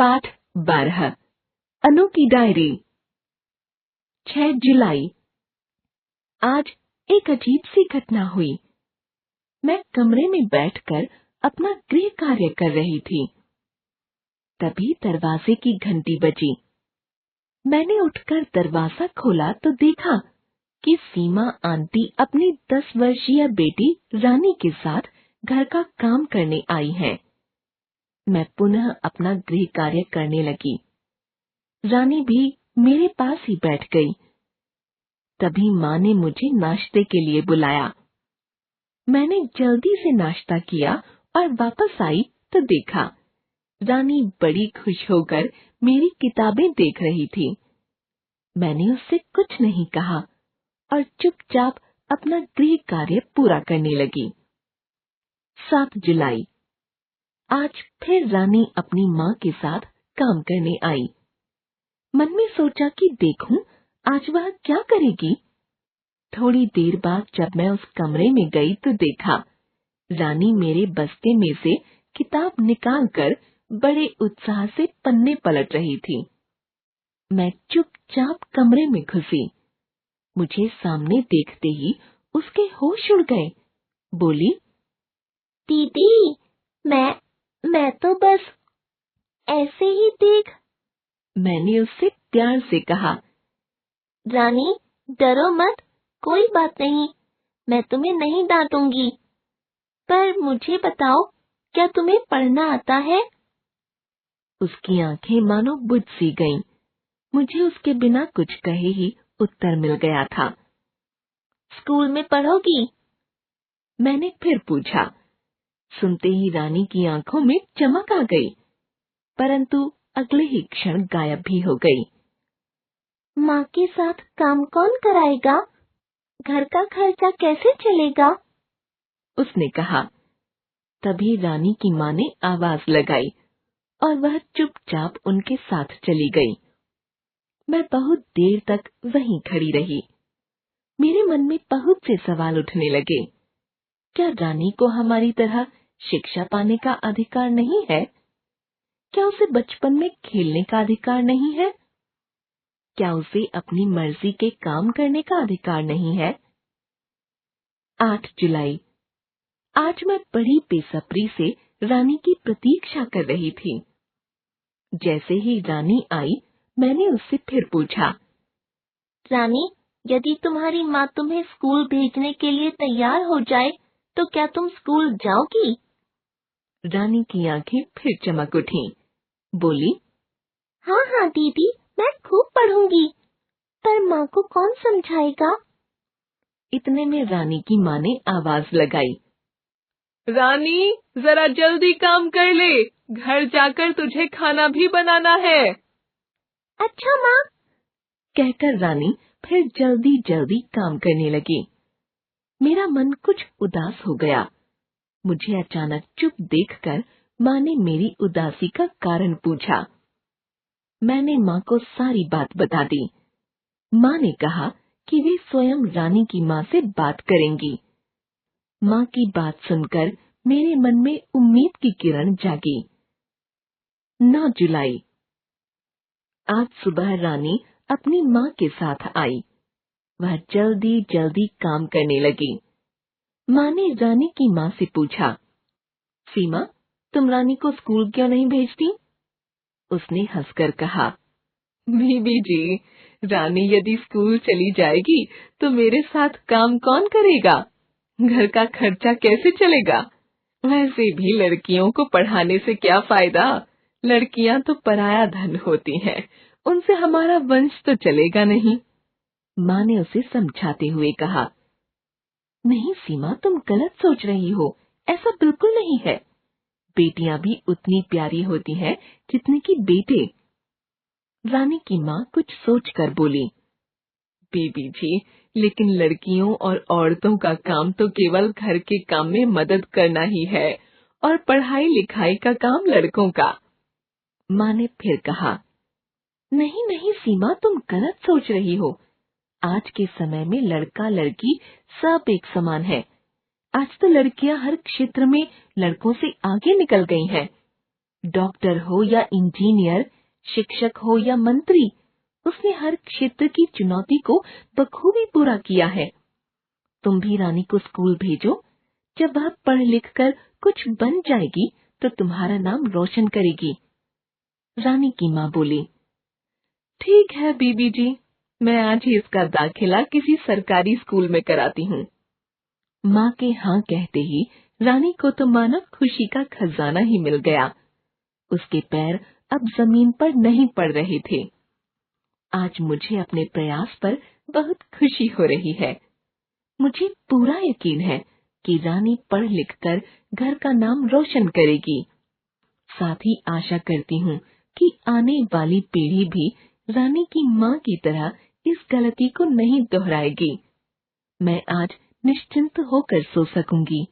पाठ 12 अनु की डायरी। 6 जुलाई। आज एक अजीब सी घटना हुई। मैं कमरे में बैठकर अपना गृह कार्य कर रही थी। तभी दरवाजे की घंटी बजी। मैंने उठकर दरवाजा खोला तो देखा कि सीमा आंटी अपनी 10 वर्षीय बेटी रानी के साथ घर का काम करने आई हैं। मैं पुनः अपना गृह कार्य करने लगी। रानी भी मेरे पास ही बैठ गई। तभी माँ ने मुझे नाश्ते के लिए बुलाया। मैंने जल्दी से नाश्ता किया और वापस आई तो देखा रानी बड़ी खुश होकर मेरी किताबें देख रही थी। मैंने उससे कुछ नहीं कहा और चुपचाप अपना गृह कार्य पूरा करने लगी। 7 जुलाई। आज फिर रानी अपनी माँ के साथ काम करने आई। मन में सोचा कि देखूं आज वह क्या करेगी। थोड़ी देर बाद जब मैं उस कमरे में गई तो देखा रानी मेरे बस्ते में से किताब निकालकर बड़े उत्साह से पन्ने पलट रही थी। मैं चुपचाप कमरे में घुसी। मुझे सामने देखते ही उसके होश उड़ गए। बोली, दीदी, मैं तो बस ऐसे ही देख। मैंने उससे प्यार से कहा, रानी, डरो मत, कोई बात नहीं, मैं तुम्हें नहीं डांटूंगी। पर मुझे बताओ, क्या तुम्हें पढ़ना आता है? उसकी आंखें मानो बुझ सी गईं। मुझे उसके बिना कुछ कहे ही उत्तर मिल गया था। स्कूल में पढ़ोगी? मैंने फिर पूछा। सुनते ही रानी की आंखों में चमक आ गई, परंतु अगले ही क्षण गायब भी हो गई। माँ के साथ काम कौन कराएगा? घर का खर्चा कैसे चलेगा? उसने कहा। तभी रानी की माँ ने आवाज लगाई और वह चुपचाप उनके साथ चली गई। मैं बहुत देर तक वहीं खड़ी रही। मेरे मन में बहुत से सवाल उठने लगे। क्या रानी को हमारी तरह शिक्षा पाने का अधिकार नहीं है? क्या उसे बचपन में खेलने का अधिकार नहीं है? क्या उसे अपनी मर्जी के काम करने का अधिकार नहीं है? 8 जुलाई। आज मैं बड़ी बेसब्री से रानी की प्रतीक्षा कर रही थी। जैसे ही रानी आई, मैंने उससे फिर पूछा, रानी, यदि तुम्हारी माँ तुम्हें स्कूल भेजने के लिए तैयार हो जाए, तो क्या तुम स्कूल जाओगी? रानी की आंखें फिर चमक उठीं। बोली, हाँ हाँ दीदी, मैं खूब पढ़ूंगी। पर माँ को कौन समझाएगा? इतने में रानी की माँ ने आवाज लगाई, रानी, जरा जल्दी काम कर ले, घर जाकर तुझे खाना भी बनाना है। अच्छा माँ, कहकर रानी फिर जल्दी जल्दी काम करने लगी। मेरा मन कुछ उदास हो गया। मुझे अचानक चुप देखकर माँ ने मेरी उदासी का कारण पूछा। मैंने माँ को सारी बात बता दी। माँ ने कहा कि वे स्वयं रानी की माँ से बात करेंगी। माँ की बात सुनकर मेरे मन में उम्मीद की किरण जागी। 9 जुलाई। आज सुबह रानी अपनी माँ के साथ आई। वह जल्दी जल्दी काम करने लगी। माँ ने रानी की माँ से पूछा, सीमा, तुम रानी को स्कूल क्यों नहीं भेजती? उसने हंसकर कहा, बीबी जी, रानी यदि स्कूल चली जाएगी तो मेरे साथ काम कौन करेगा? घर का खर्चा कैसे चलेगा? वैसे भी लड़कियों को पढ़ाने से क्या फायदा? लड़कियां तो पराया धन होती हैं, उनसे हमारा वंश तो चलेगा नहीं। माँ ने उसे समझाते हुए कहा, नहीं सीमा, तुम गलत सोच रही हो, ऐसा बिल्कुल नहीं है। बेटियां भी उतनी प्यारी होती हैं जितने कि बेटे। रानी की माँ कुछ सोचकर बोली, बीबी जी, लेकिन लड़कियों और औरतों का काम तो केवल घर के काम में मदद करना ही है और पढ़ाई लिखाई का काम लड़कों का। माँ ने फिर कहा, नहीं नहीं सीमा, तुम गलत सोच रही हो। आज के समय में लड़का लड़की सब एक समान है। आज तो लड़कियां हर क्षेत्र में लड़कों से आगे निकल गई हैं। डॉक्टर हो या इंजीनियर, शिक्षक हो या मंत्री, उसने हर क्षेत्र की चुनौती को बखूबी पूरा किया है। तुम भी रानी को स्कूल भेजो। जब वह पढ़ लिख कर कुछ बन जाएगी तो तुम्हारा नाम रोशन करेगी। रानी की माँ बोली, ठीक है बीबी जी, मैं आज ही इसका दाखिला किसी सरकारी स्कूल में कराती हूँ। माँ के हाँ कहते ही रानी को तो मानो खुशी का खजाना ही मिल गया। उसके पैर अब जमीन पर नहीं पड़ रहे थे। आज मुझे अपने प्रयास पर बहुत खुशी हो रही है। मुझे पूरा यकीन है कि रानी पढ़ लिख कर घर का नाम रोशन करेगी। साथ ही आशा करती हूँ कि आने वाली पीढ़ी भी रानी की माँ की तरह इस गलती को नहीं दोहराएगी। मैं आज निश्चिंत होकर सो सकूंगी।